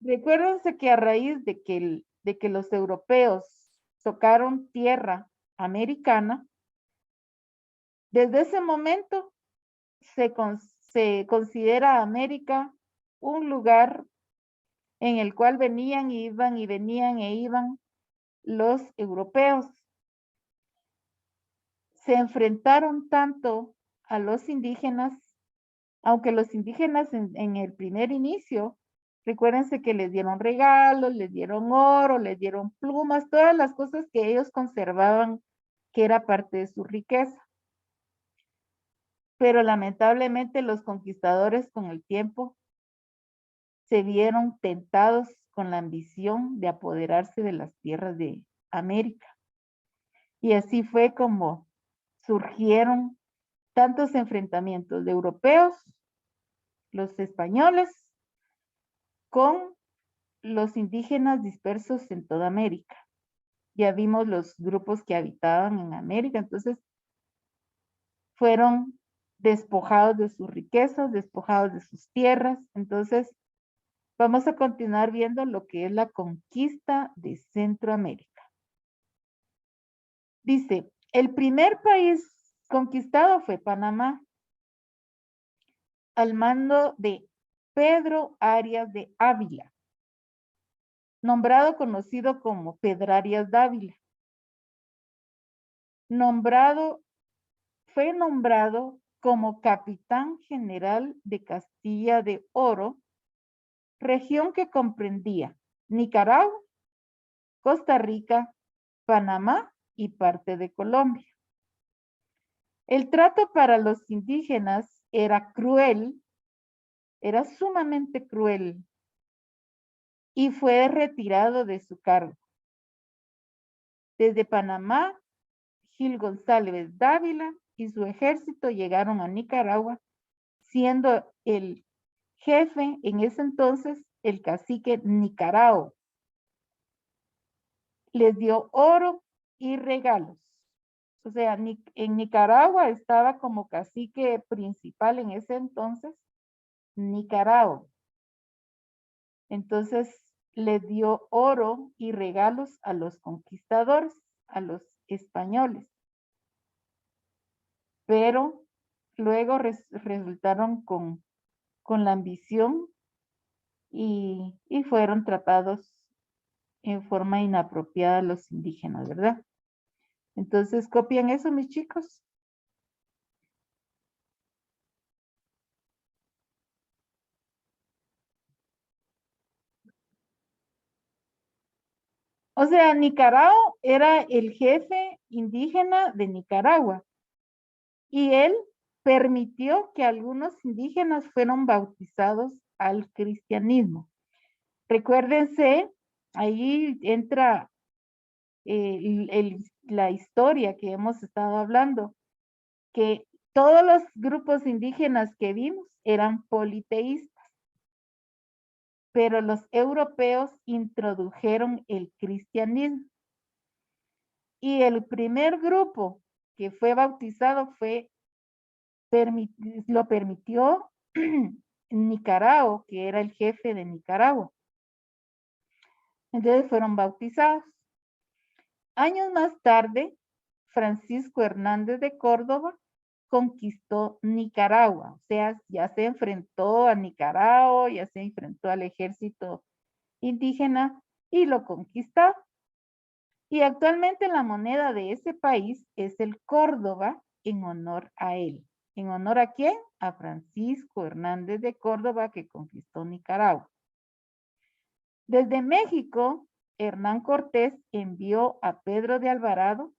Recuérdense que a raíz de que los europeos tocaron tierra americana, desde ese momento se considera América un lugar en el cual venían y iban y venían e iban los europeos. Se enfrentaron tanto a los indígenas, aunque los indígenas en el primer inicio, recuérdense que les dieron regalos, les dieron oro, les dieron plumas, todas las cosas que ellos conservaban, que era parte de su riqueza. Pero lamentablemente los conquistadores con el tiempo se vieron tentados con la ambición de apoderarse de las tierras de América. Y así fue como surgieron tantos enfrentamientos de europeos, los españoles, con los indígenas dispersos en toda América. Ya vimos los grupos que habitaban en América, entonces fueron despojados de sus riquezas, despojados de sus tierras. Entonces, vamos a continuar viendo lo que es la conquista de Centroamérica. Dice, el primer país conquistado fue Panamá, al mando de Pedro Arias de Ávila, nombrado conocido como Pedro Arias Dávila. Fue nombrado como capitán general de Castilla de Oro, región que comprendía Nicaragua, Costa Rica, Panamá y parte de Colombia. El trato para los indígenas era cruel, era sumamente cruel, y fue retirado de su cargo. Desde Panamá, Gil González Dávila y su ejército llegaron a Nicaragua, siendo el jefe en ese entonces el cacique Nicarao. Les dio oro y regalos. O sea, en Nicaragua estaba como cacique principal en ese entonces Nicarao. Entonces le dio oro y regalos a los conquistadores, a los españoles. Pero luego resultaron con la ambición y fueron tratados en forma inapropiada los indígenas, ¿verdad? Entonces, copian eso, mis chicos. O sea, Nicarao era el jefe indígena de Nicaragua y él permitió que algunos indígenas fueran bautizados al cristianismo. Recuérdense, ahí entra la historia que hemos estado hablando, que todos los grupos indígenas que vimos eran politeístas, pero los europeos introdujeron el cristianismo. Y el primer grupo que fue bautizado lo permitió Nicaragua, que era el jefe de Nicaragua. Entonces fueron bautizados. Años más tarde, Francisco Hernández de Córdoba conquistó Nicaragua, o sea, ya se enfrentó a Nicaragua, ya se enfrentó al ejército indígena y lo conquistó. Y actualmente la moneda de ese país es el Córdoba en honor a él. ¿En honor a quién? A Francisco Hernández de Córdoba, que conquistó Nicaragua. Desde México, Hernán Cortés envió a Pedro de Alvarado,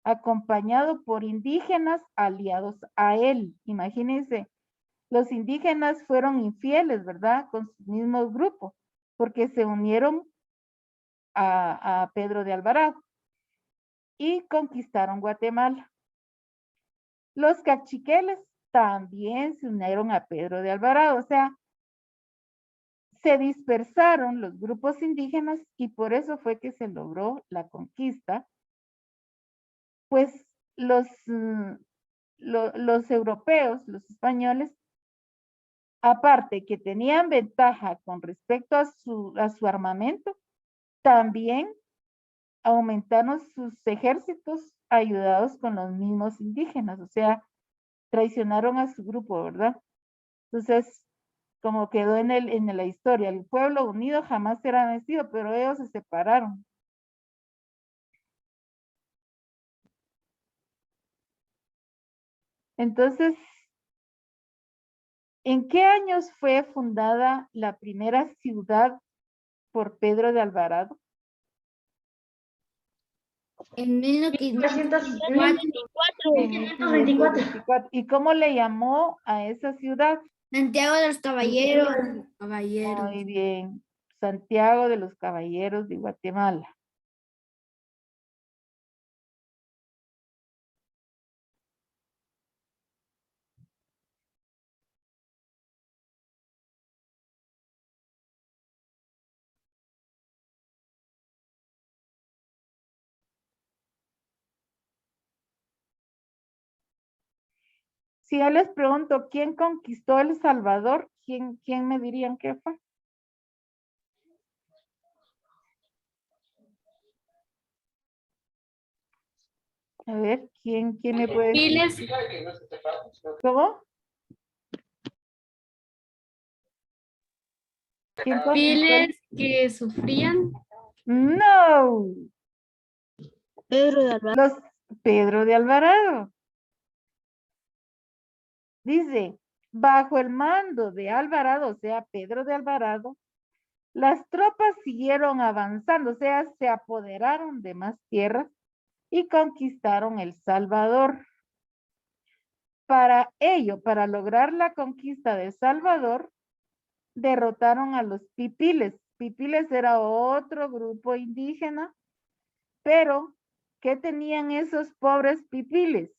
acompañado por indígenas aliados a él. Imagínense, los indígenas fueron infieles, ¿verdad? Con su mismo grupo, porque se unieron a Pedro de Alvarado y conquistaron Guatemala. Los cachiqueles también se unieron a Pedro de Alvarado, o sea, se dispersaron los grupos indígenas y por eso fue que se logró la conquista, pues los europeos, los españoles, Aparte que tenían ventaja con respecto a su armamento, también aumentaron sus ejércitos ayudados con los mismos indígenas, o sea, traicionaron a su grupo, ¿verdad? Entonces, como quedó en la historia, el pueblo unido jamás será vencido, pero ellos se separaron. Entonces, ¿en qué años fue fundada la primera ciudad por Pedro de Alvarado? En 1524. En 1524. ¿Y cómo le llamó a esa ciudad? Santiago de los Caballeros. Muy bien, Santiago de los Caballeros de Guatemala. Si yo les pregunto, ¿quién conquistó El Salvador? ¿Quién me dirían que fue? A ver, ¿quién me puede decir? Piles, ¿Cómo? ¿Quién conquistó? piles que sufrían. No, Pedro de Alvarado. Pedro de Alvarado. Dice, bajo el mando de Alvarado, o sea, Pedro de Alvarado, las tropas siguieron avanzando, o sea, se apoderaron de más tierras y conquistaron El Salvador. Para ello, para lograr la conquista de El Salvador, derrotaron a los pipiles. Pipiles era otro grupo indígena, pero ¿qué tenían esos pobres pipiles?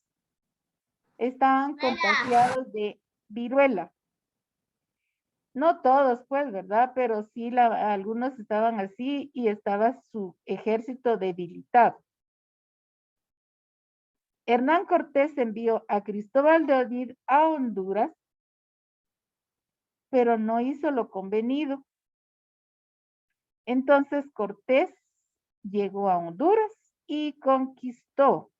Estaban contagiados de viruela. No todos, pues, ¿verdad? Pero sí, algunos estaban así y estaba su ejército debilitado. Hernán Cortés envió a Cristóbal de Olid a Honduras, pero no hizo lo convenido. Entonces Cortés llegó a Honduras y conquistó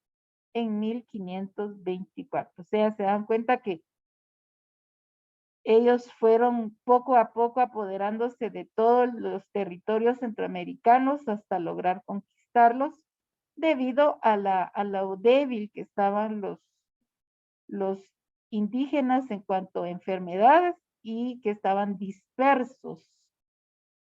en 1524. O sea, se dan cuenta que ellos fueron poco a poco apoderándose de todos los territorios centroamericanos hasta lograr conquistarlos debido a lo débil que estaban los indígenas en cuanto a enfermedades y que estaban dispersos